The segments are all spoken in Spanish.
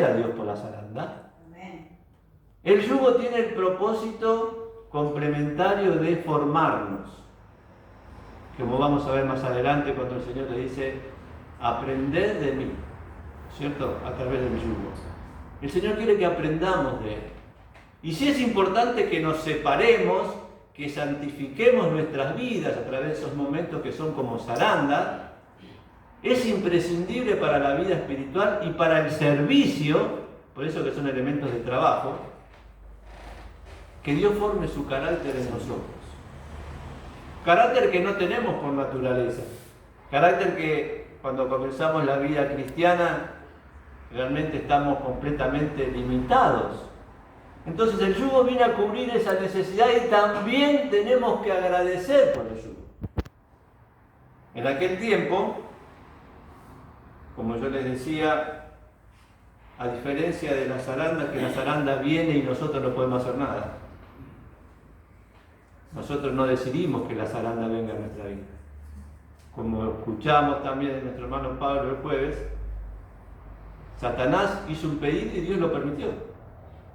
a Dios por la zaranda. El yugo tiene el propósito complementario de formarnos, como vamos a ver más adelante cuando el Señor le dice, aprended de mí, ¿cierto? A través del yugo. El Señor quiere que aprendamos de Él. Y si es importante que nos separemos, que santifiquemos nuestras vidas a través de esos momentos que son como zaranda, es imprescindible para la vida espiritual y para el servicio, por eso que son elementos de trabajo, que Dios forme su carácter en nosotros. Carácter que no tenemos por naturaleza. Carácter que cuando comenzamos la vida cristiana realmente estamos completamente limitados. Entonces el yugo viene a cubrir esa necesidad y también tenemos que agradecer por el yugo. En aquel tiempo, como yo les decía, a diferencia de la zaranda, que la zaranda viene y nosotros no podemos hacer nada. Nosotros no decidimos que la zaranda venga a nuestra vida. Como escuchamos también de nuestro hermano Pablo el jueves, Satanás hizo un pedido y Dios lo permitió.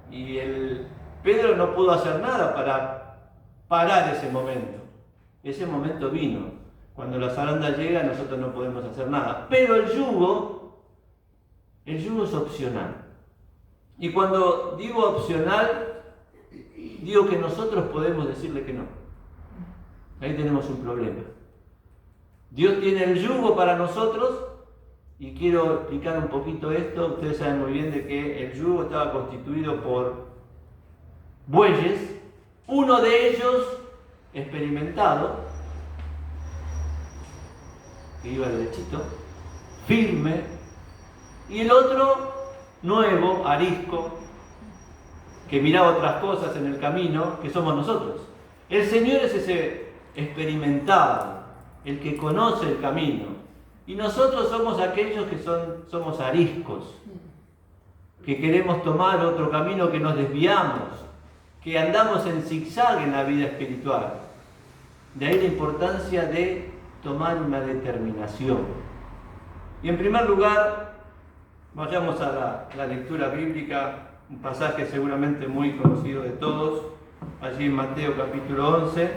Y Pedro no pudo hacer nada para parar ese momento. Ese momento vino. Cuando la zaranda llega, nosotros no podemos hacer nada. Pero el yugo es opcional. Y cuando digo opcional, digo que nosotros podemos decirle que no. Ahí tenemos un problema. Dios tiene el yugo para nosotros, y quiero explicar un poquito esto. Ustedes saben muy bien de que el yugo estaba constituido por bueyes, uno de ellos experimentado, que iba derechito, firme, y el otro nuevo, arisco, que miraba otras cosas en el camino, que somos nosotros. El Señor es ese experimentado, el que conoce el camino. Y nosotros somos aquellos que somos ariscos, que queremos tomar otro camino, que nos desviamos, que andamos en zigzag en la vida espiritual. De ahí la importancia de tomar una determinación. Y en primer lugar, vayamos a la lectura bíblica, un pasaje seguramente muy conocido de todos, allí en Mateo capítulo 11.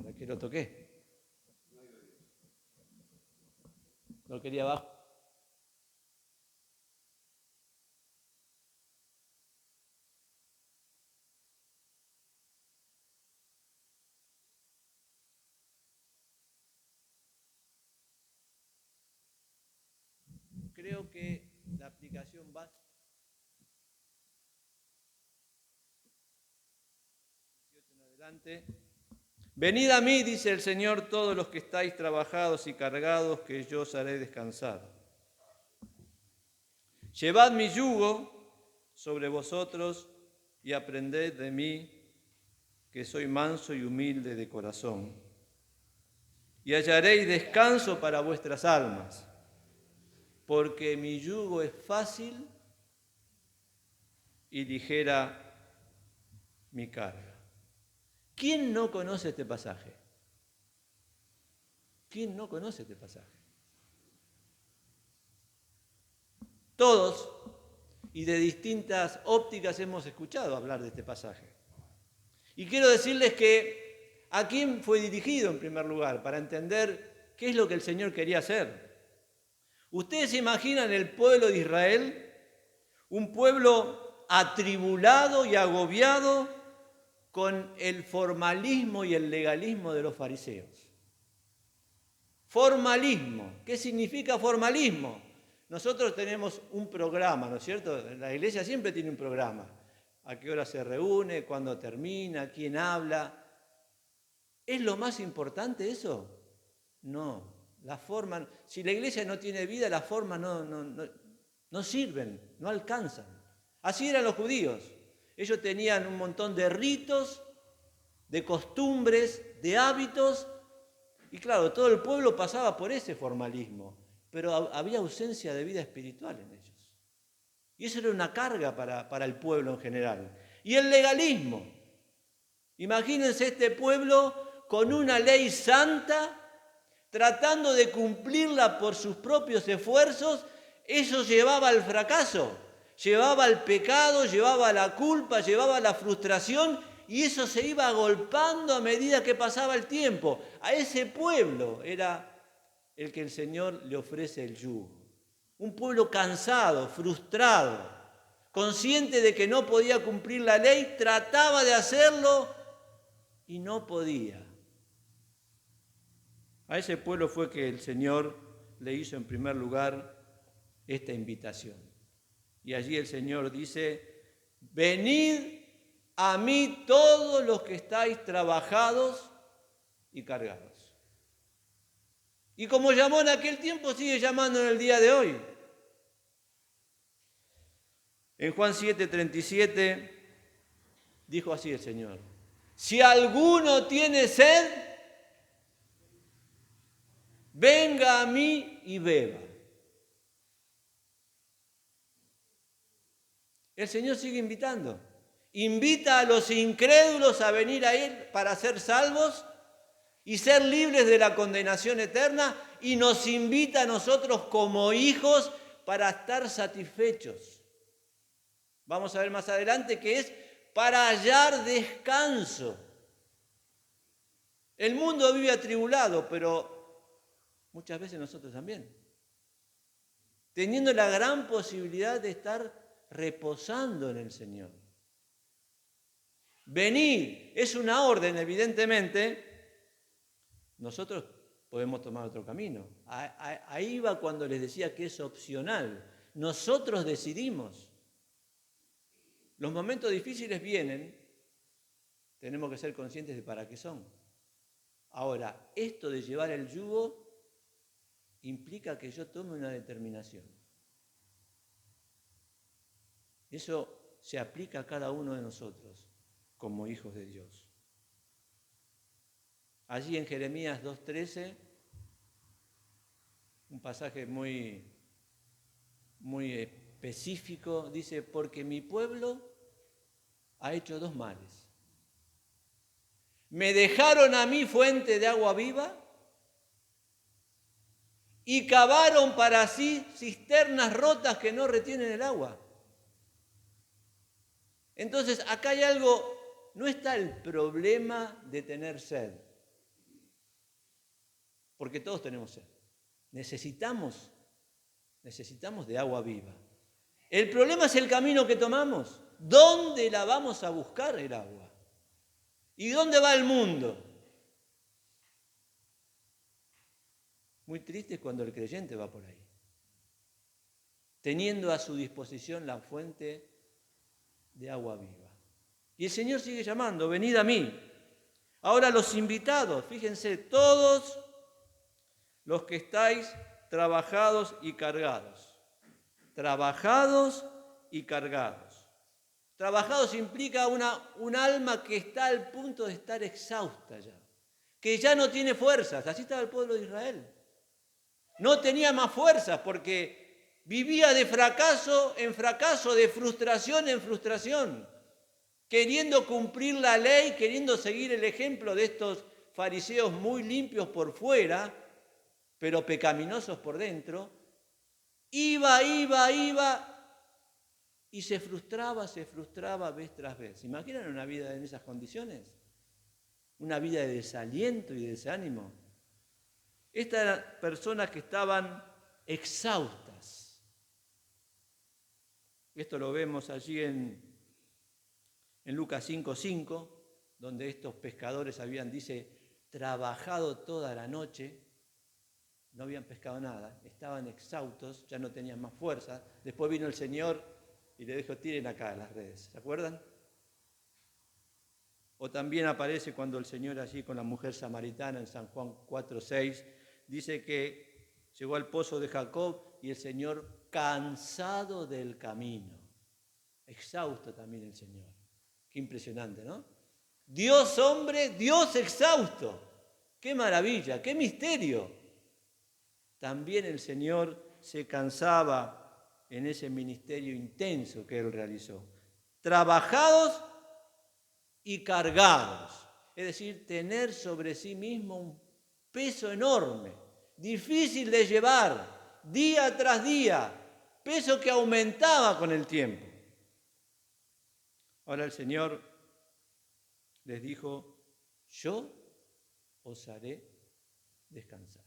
¿Para qué lo toqué? Lo quería abajo. Creo que la aplicación básica en adelante. Venid a mí, dice el Señor, todos los que estáis trabajados y cargados, que yo os haré descansar. Llevad mi yugo sobre vosotros y aprended de mí, que soy manso y humilde de corazón, y hallaréis descanso para vuestras almas, porque mi yugo es fácil y ligera mi carga. ¿Quién no conoce este pasaje? ¿Quién no conoce este pasaje? Todos, y de distintas ópticas, hemos escuchado hablar de este pasaje. Y quiero decirles que ¿a quién fue dirigido en primer lugar? Para entender qué es lo que el Señor quería hacer. ¿Ustedes se imaginan el pueblo de Israel? Un pueblo atribulado y agobiado con el formalismo y el legalismo de los fariseos. Formalismo. ¿Qué significa formalismo? Nosotros tenemos un programa, ¿no es cierto? La iglesia siempre tiene un programa. ¿A qué hora se reúne? ¿Cuándo termina? ¿Quién habla? ¿Es lo más importante eso? No. La forma, si la iglesia no tiene vida, las formas no sirven, no alcanzan. Así eran los judíos. Ellos tenían un montón de ritos, de costumbres, de hábitos, y claro, todo el pueblo pasaba por ese formalismo, pero había ausencia de vida espiritual en ellos. Y eso era una carga para el pueblo en general. Y el legalismo. Imagínense este pueblo con una ley santa, tratando de cumplirla por sus propios esfuerzos eso llevaba al fracaso, llevaba al pecado, llevaba a la culpa, llevaba a la frustración, y eso se iba agolpando a medida que pasaba el tiempo. A ese pueblo era el que el Señor le ofrece el yugo. Un pueblo cansado, frustrado, consciente de que no podía cumplir la ley, trataba de hacerlo y no podía. A ese pueblo fue que el Señor le hizo en primer lugar esta invitación. Y allí el Señor dice: venid a mí todos los que estáis trabajados y cargados. Y como llamó en aquel tiempo, sigue llamando en el día de hoy. En Juan 7:37 dijo así el Señor: si alguno tiene sed, venga a mí y beba. El Señor sigue invitando. Invita a los incrédulos a venir a Él para ser salvos y ser libres de la condenación eterna, y nos invita a nosotros como hijos para estar satisfechos. Vamos a ver más adelante que es para hallar descanso. El mundo vive atribulado, pero muchas veces nosotros también, teniendo la gran posibilidad de estar reposando en el Señor. Venid, es una orden, evidentemente. Nosotros podemos tomar otro camino. Ahí va cuando les decía que es opcional. Nosotros decidimos. Los momentos difíciles vienen, tenemos que ser conscientes de para qué son. Ahora, esto de llevar el yugo implica que yo tome una determinación. Eso se aplica a cada uno de nosotros como hijos de Dios. Allí en Jeremías 2:13, un pasaje muy específico, dice: porque mi pueblo ha hecho dos males. Me dejaron a mí fuente de agua viva y cavaron para sí cisternas rotas que no retienen el agua. Entonces, acá hay algo, no está el problema de tener sed, porque todos tenemos sed. Necesitamos de agua viva. El problema es el camino que tomamos. ¿Dónde la vamos a buscar el agua? ¿Y dónde va el mundo? Muy triste es cuando el creyente va por ahí, teniendo a su disposición la fuente de agua viva. Y el Señor sigue llamando: venid a mí. Ahora los invitados, fíjense, todos los que estáis trabajados y cargados. Trabajados y cargados. Trabajados implica un alma que está al punto de estar exhausta ya, que ya no tiene fuerzas. Así estaba el pueblo de Israel. No tenía más fuerzas porque vivía de fracaso en fracaso, de frustración en frustración, queriendo cumplir la ley, queriendo seguir el ejemplo de estos fariseos muy limpios por fuera, pero pecaminosos por dentro. Iba y se frustraba vez tras vez. ¿Se imaginan una vida en esas condiciones? Una vida de desaliento y de desánimo. Estas eran personas que estaban exhaustas. Esto lo vemos allí en Lucas 5:5, donde estos pescadores dice, trabajado toda la noche, no habían pescado nada, estaban exhaustos, ya no tenían más fuerza. Después vino el Señor y le dijo: tiren acá las redes, ¿se acuerdan? O también aparece cuando el Señor allí con la mujer samaritana en San Juan 4:6, dice que llegó al pozo de Jacob y el Señor cansado del camino, exhausto también el Señor. Qué impresionante, ¿no? Dios hombre, Dios exhausto. ¡Qué maravilla! ¡Qué misterio! También el Señor se cansaba en ese ministerio intenso que Él realizó. Trabajados y cargados. Es decir, tener sobre sí mismo un peso enorme, difícil de llevar, día tras día, peso que aumentaba con el tiempo. Ahora el Señor les dijo, yo os haré descansar.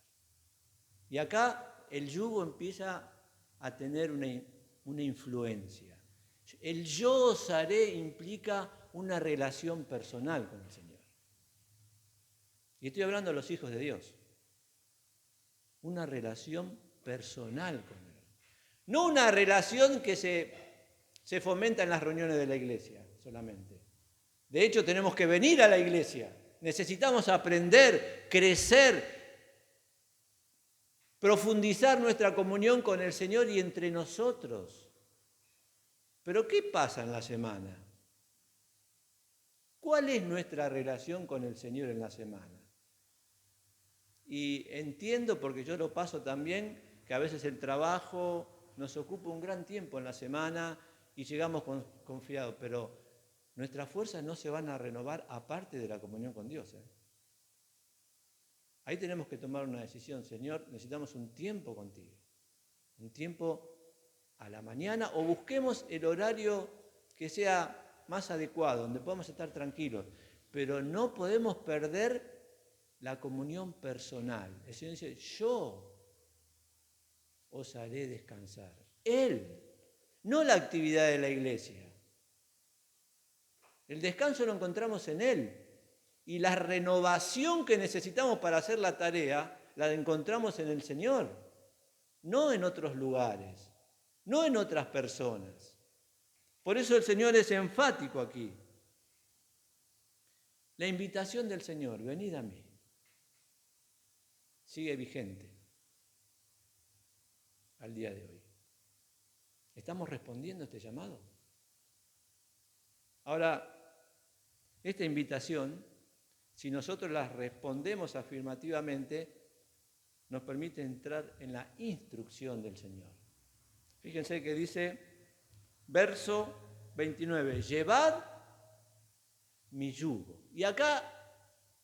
Y acá el yugo empieza a tener una influencia. El yo os haré implica una relación personal con el Señor. Y estoy hablando de los hijos de Dios. Una relación personal con Él. No una relación que se fomenta en las reuniones de la iglesia solamente. De hecho, tenemos que venir a la iglesia. Necesitamos aprender, crecer, profundizar nuestra comunión con el Señor y entre nosotros. Pero ¿qué pasa en la semana? ¿Cuál es nuestra relación con el Señor en la semana? Y entiendo, porque yo lo paso también, que a veces el trabajo nos ocupa un gran tiempo en la semana y llegamos confiados, pero nuestras fuerzas no se van a renovar aparte de la comunión con Dios. Ahí tenemos que tomar una decisión. Señor, necesitamos un tiempo contigo, un tiempo a la mañana, o busquemos el horario que sea más adecuado, donde podamos estar tranquilos, pero no podemos perder la comunión personal. El Señor dice, yo os haré descansar. Él, no la actividad de la iglesia. El descanso lo encontramos en Él. Y la renovación que necesitamos para hacer la tarea, la encontramos en el Señor, no en otros lugares, no en otras personas. Por eso el Señor es enfático aquí. La invitación del Señor, venid a mí, sigue vigente al día de hoy. ¿Estamos respondiendo a este llamado? Ahora, esta invitación, si nosotros la respondemos afirmativamente, nos permite entrar en la instrucción del Señor. Fíjense que dice, verso 29, llevad mi yugo. Y acá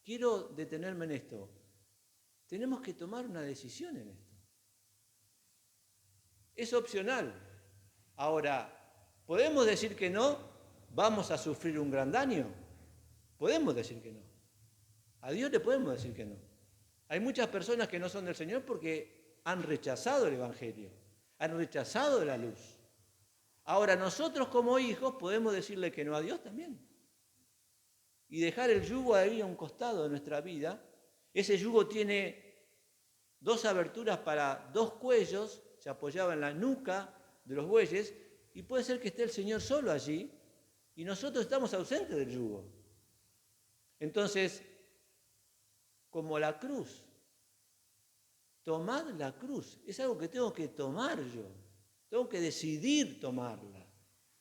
quiero detenerme en esto. Tenemos que tomar una decisión en esto. Es opcional. Ahora, ¿podemos decir que no? ¿Vamos a sufrir un gran daño? Podemos decir que no. A Dios le podemos decir que no. Hay muchas personas que no son del Señor porque han rechazado el Evangelio, han rechazado la luz. Ahora, nosotros como hijos podemos decirle que no a Dios también. Y dejar el yugo ahí a un costado de nuestra vida. Ese yugo tiene 2 aberturas para 2 cuellos, se apoyaba en la nuca de los bueyes, y puede ser que esté el Señor solo allí, y nosotros estamos ausentes del yugo. Entonces, como la cruz, tomad la cruz, es algo que tengo que tomar yo, tengo que decidir tomarla.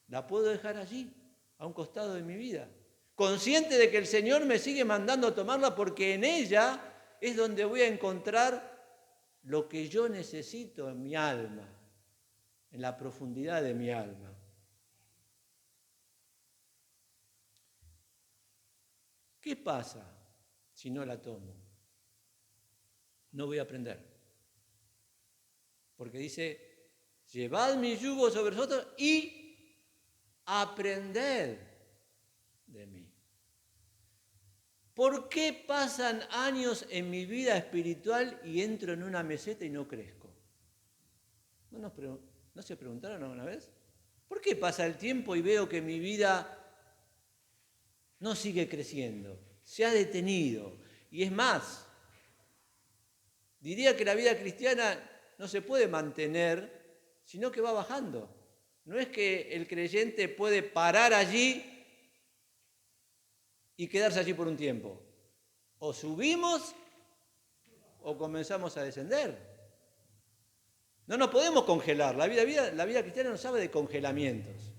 La puedo dejar allí, a un costado de mi vida, consciente de que el Señor me sigue mandando a tomarla porque en ella es donde voy a encontrar lo que yo necesito en mi alma, en la profundidad de mi alma. ¿Qué pasa si no la tomo? No voy a aprender. Porque dice, llevad mi yugo sobre vosotros y aprended de mí. ¿Por qué pasan años en mi vida espiritual y entro en una meseta y no crezco? ¿No se preguntaron alguna vez? ¿Por qué pasa el tiempo y veo que mi vida no sigue creciendo? Se ha detenido. Y es más, diría que la vida cristiana no se puede mantener, sino que va bajando. No es que el creyente puede parar allí y quedarse allí por un tiempo. O subimos o comenzamos a descender. No nos podemos congelar. La vida cristiana no sabe de congelamientos.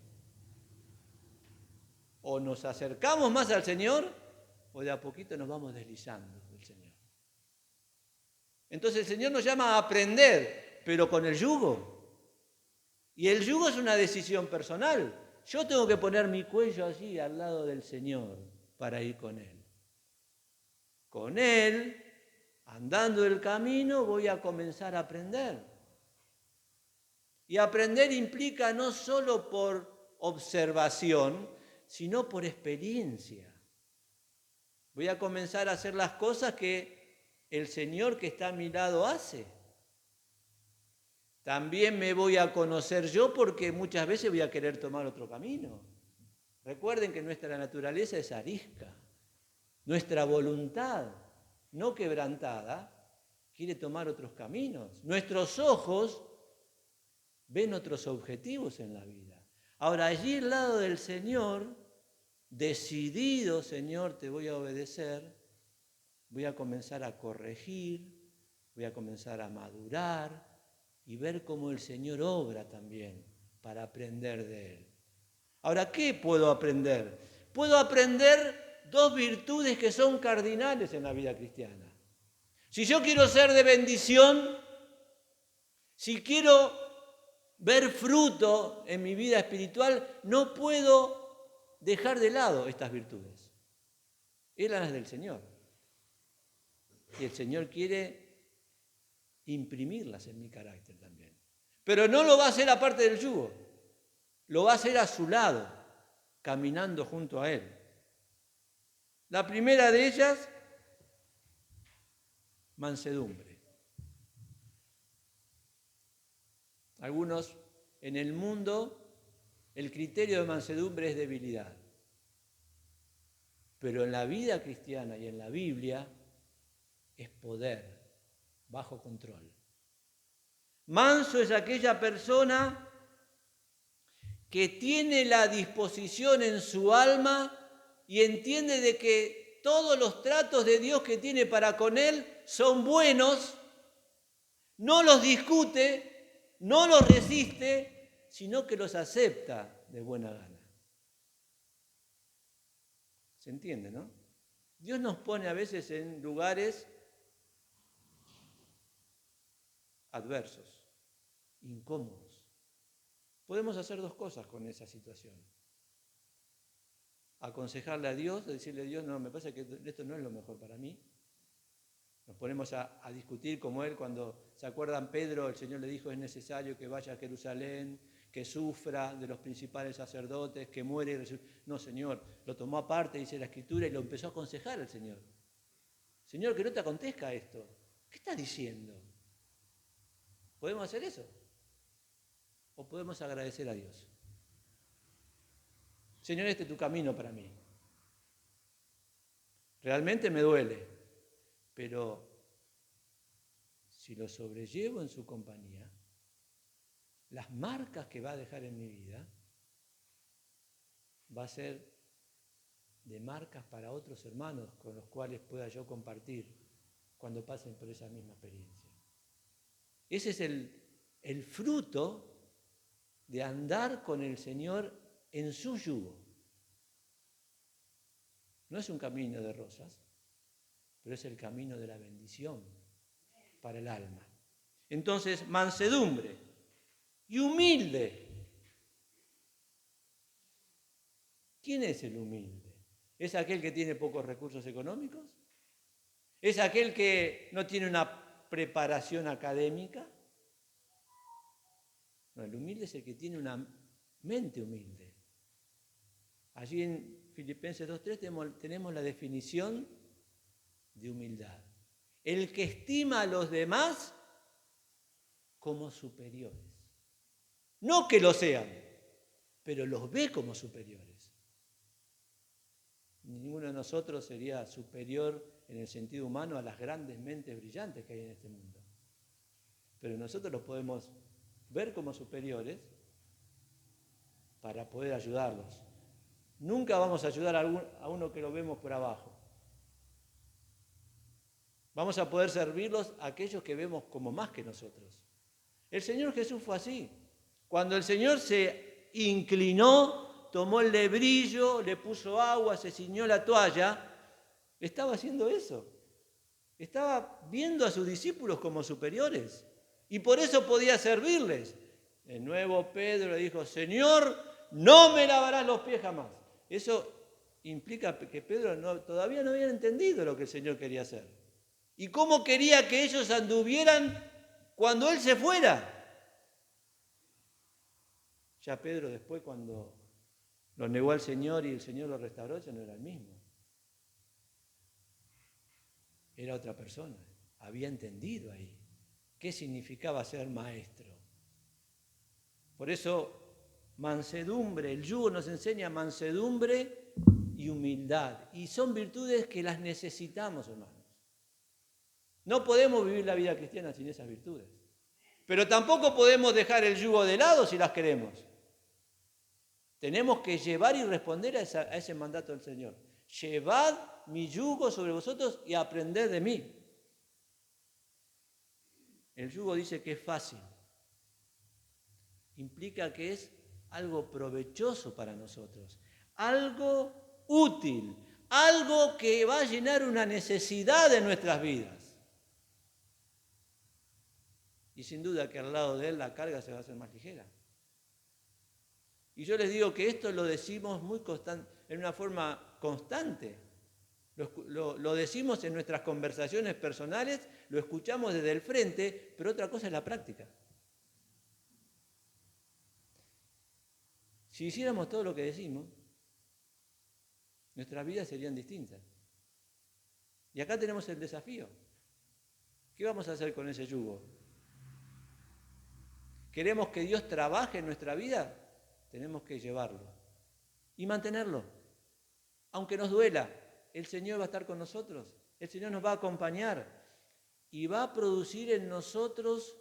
O nos acercamos más al Señor o de a poquito nos vamos deslizando del Señor. Entonces el Señor nos llama a aprender, pero con el yugo. Y el yugo es una decisión personal. Yo tengo que poner mi cuello allí al lado del Señor para ir con Él. Con Él, andando el camino, voy a comenzar a aprender. Y aprender implica no solo por observación, sino por experiencia. Voy a comenzar a hacer las cosas que el Señor que está a mi lado hace. También me voy a conocer yo porque muchas veces voy a querer tomar otro camino. Recuerden que nuestra naturaleza es arisca. Nuestra voluntad, no quebrantada, quiere tomar otros caminos. Nuestros ojos ven otros objetivos en la vida. Ahora, allí al lado del Señor, decidido, Señor, te voy a obedecer, voy a comenzar a corregir, voy a comenzar a madurar y ver cómo el Señor obra también para aprender de Él. Ahora, ¿qué puedo aprender? Puedo aprender dos virtudes que son cardinales en la vida cristiana. Si yo quiero ser de bendición, si quiero ver fruto en mi vida espiritual, no puedo dejar de lado estas virtudes. Eran las del Señor. Y el Señor quiere imprimirlas en mi carácter también. Pero no lo va a hacer aparte del yugo. Lo va a hacer a su lado, caminando junto a Él. La primera de ellas, mansedumbre. Algunos en el mundo, el criterio de mansedumbre es debilidad. Pero en la vida cristiana y en la Biblia es poder, bajo control. Manso es aquella persona que tiene la disposición en su alma y entiende de que todos los tratos de Dios que tiene para con él son buenos, no los discute, no los resiste, sino que los acepta de buena gana. ¿Se entiende, no? Dios nos pone a veces en lugares adversos, incómodos. Podemos hacer dos cosas con esa situación. Aconsejarle a Dios, decirle a Dios, no, me parece que esto no es lo mejor para mí. Nos ponemos a discutir como él cuando, ¿se acuerdan? Pedro, el Señor le dijo, es necesario que vaya a Jerusalén, que sufra de los principales sacerdotes, que muere y resucita. No, Señor, lo tomó aparte, dice la Escritura, y lo empezó a aconsejar al Señor. Señor, que no te acontezca esto. ¿Qué estás diciendo? ¿Podemos hacer eso? ¿O podemos agradecer a Dios? Señor, este es tu camino para mí. Realmente me duele, pero si lo sobrellevo en su compañía, las marcas que va a dejar en mi vida va a ser de marcas para otros hermanos con los cuales pueda yo compartir cuando pasen por esa misma experiencia. Ese es el fruto de andar con el Señor en su yugo. No es un camino de rosas, pero es el camino de la bendición para el alma. Entonces, mansedumbre y humilde. ¿Quién es el humilde? ¿Es aquel que tiene pocos recursos económicos? ¿Es aquel que no tiene una preparación académica? No, el humilde es el que tiene una mente humilde. Allí en Filipenses 2:3 tenemos la definición de humildad. El que estima a los demás como superiores. No que lo sean, pero los ve como superiores. Ninguno de nosotros sería superior en el sentido humano a las grandes mentes brillantes que hay en este mundo. Pero nosotros los podemos ver como superiores para poder ayudarlos. Nunca vamos a ayudar a uno que lo vemos por abajo. Vamos a poder servirlos a aquellos que vemos como más que nosotros. El Señor Jesús fue así. Cuando el Señor se inclinó, tomó el lebrillo, le puso agua, se ciñó la toalla, estaba haciendo eso. Estaba viendo a sus discípulos como superiores y por eso podía servirles. De nuevo Pedro le dijo, Señor, no me lavarás los pies jamás. Eso implica que Pedro todavía no había entendido lo que el Señor quería hacer. Y cómo quería que ellos anduvieran cuando Él se fuera. Ya Pedro después, cuando lo negó al Señor y el Señor lo restauró, ya no era el mismo. Era otra persona. Había entendido ahí qué significaba ser maestro. Por eso, mansedumbre, el yugo nos enseña mansedumbre y humildad. Y son virtudes que las necesitamos, hermanos. No podemos vivir la vida cristiana sin esas virtudes. Pero tampoco podemos dejar el yugo de lado si las queremos. Tenemos que llevar y responder a ese mandato del Señor. Llevad mi yugo sobre vosotros y aprended de mí. El yugo dice que es fácil. Implica que es algo provechoso para nosotros, algo útil, algo que va a llenar una necesidad de nuestras vidas. Y sin duda que al lado de él la carga se va a hacer más ligera. Y yo les digo que esto lo decimos en una forma constante. Lo decimos en nuestras conversaciones personales, lo escuchamos desde el frente, pero otra cosa es la práctica. Si hiciéramos todo lo que decimos, nuestras vidas serían distintas. Y acá tenemos el desafío. ¿Qué vamos a hacer con ese yugo? ¿Queremos que Dios trabaje en nuestra vida? Tenemos que llevarlo y mantenerlo. Aunque nos duela, el Señor va a estar con nosotros, el Señor nos va a acompañar y va a producir en nosotros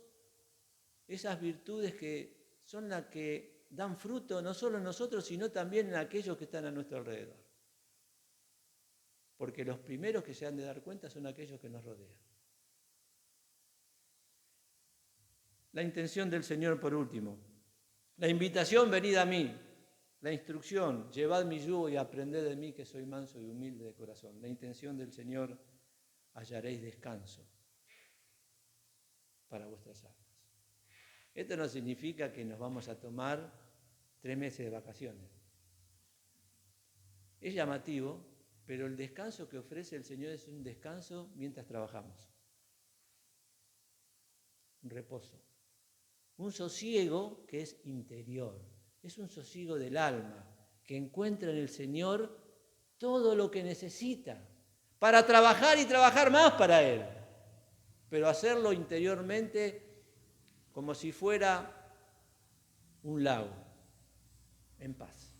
esas virtudes que son las que dan fruto no solo en nosotros, sino también en aquellos que están a nuestro alrededor. Porque los primeros que se han de dar cuenta son aquellos que nos rodean. La intención del Señor, por último. La invitación, venid a mí. La instrucción, llevad mi yugo y aprended de mí, que soy manso y humilde de corazón. La intención del Señor, hallaréis descanso para vuestras almas. Esto no significa que nos vamos a tomar 3 meses de vacaciones. Es llamativo, pero el descanso que ofrece el Señor es un descanso mientras trabajamos. Un reposo. Un sosiego que es interior. Es un sosiego del alma, que encuentra en el Señor todo lo que necesita para trabajar y trabajar más para Él. Pero hacerlo interiormente como si fuera un lago, en paz.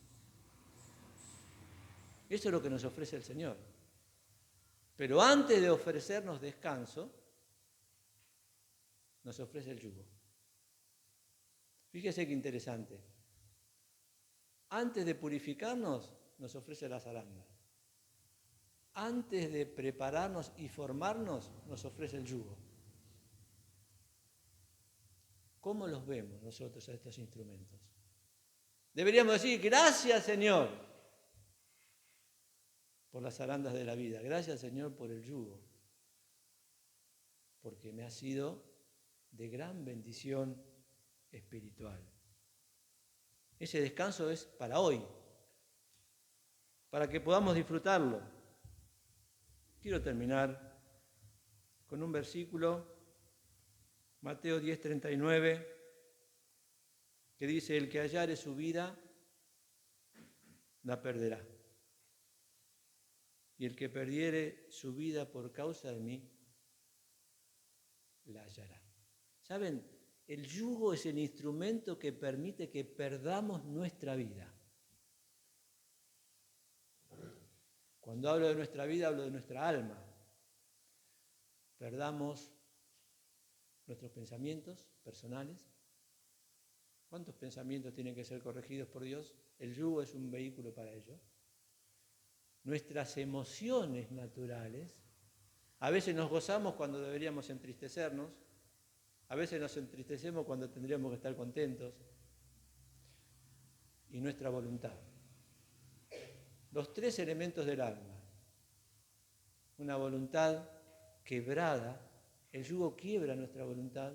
Eso es lo que nos ofrece el Señor. Pero antes de ofrecernos descanso, nos ofrece el yugo. Fíjese qué interesante. Antes de purificarnos, nos ofrece la zaranda. Antes de prepararnos y formarnos, nos ofrece el yugo. ¿Cómo los vemos nosotros a estos instrumentos? Deberíamos decir, gracias Señor por las zarandas de la vida. Gracias Señor por el yugo. Porque me ha sido de gran bendición espiritual. Ese descanso es para hoy, para que podamos disfrutarlo. Quiero terminar con un versículo, Mateo 10:39, que dice, el que hallare su vida, la perderá. Y el que perdiere su vida por causa de mí, la hallará. ¿Saben? El yugo es el instrumento que permite que perdamos nuestra vida. Cuando hablo de nuestra vida, hablo de nuestra alma. Perdamos nuestros pensamientos personales. ¿Cuántos pensamientos tienen que ser corregidos por Dios? El yugo es un vehículo para ello. Nuestras emociones naturales. A veces nos gozamos cuando deberíamos entristecernos. A veces nos entristecemos cuando tendríamos que estar contentos. Y nuestra voluntad. Los 3 elementos del alma. Una voluntad quebrada. El yugo quiebra nuestra voluntad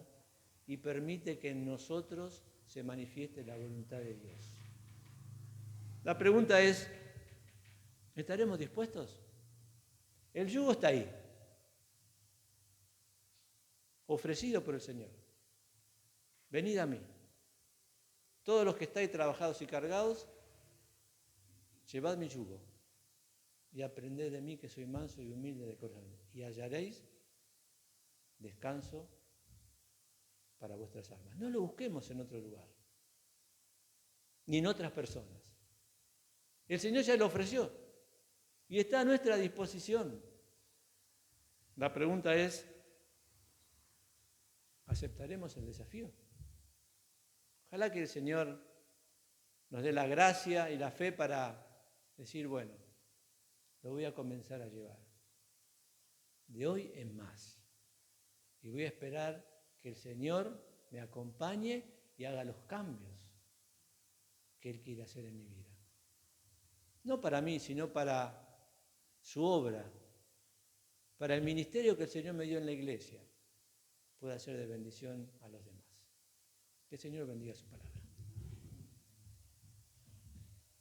y permite que en nosotros se manifieste la voluntad de Dios. La pregunta es, ¿estaremos dispuestos? El yugo está ahí. Ofrecido por el Señor. Venid a mí. todos los que estáis trabajados y cargados, llevad mi yugo y aprended de mí que soy manso y humilde de corazón, y hallaréis descanso para vuestras almas. No lo busquemos en otro lugar, ni en otras personas. El Señor ya lo ofreció y está a nuestra disposición. La pregunta es, ¿aceptaremos el desafío? Ojalá que el Señor nos dé la gracia y la fe para decir, bueno, lo voy a comenzar a llevar. De hoy en más. Y voy a esperar que el Señor me acompañe y haga los cambios que Él quiere hacer en mi vida. No para mí, sino para su obra, para el ministerio que el Señor me dio en la iglesia, pueda ser de bendición a los demás. Que el Señor bendiga su palabra.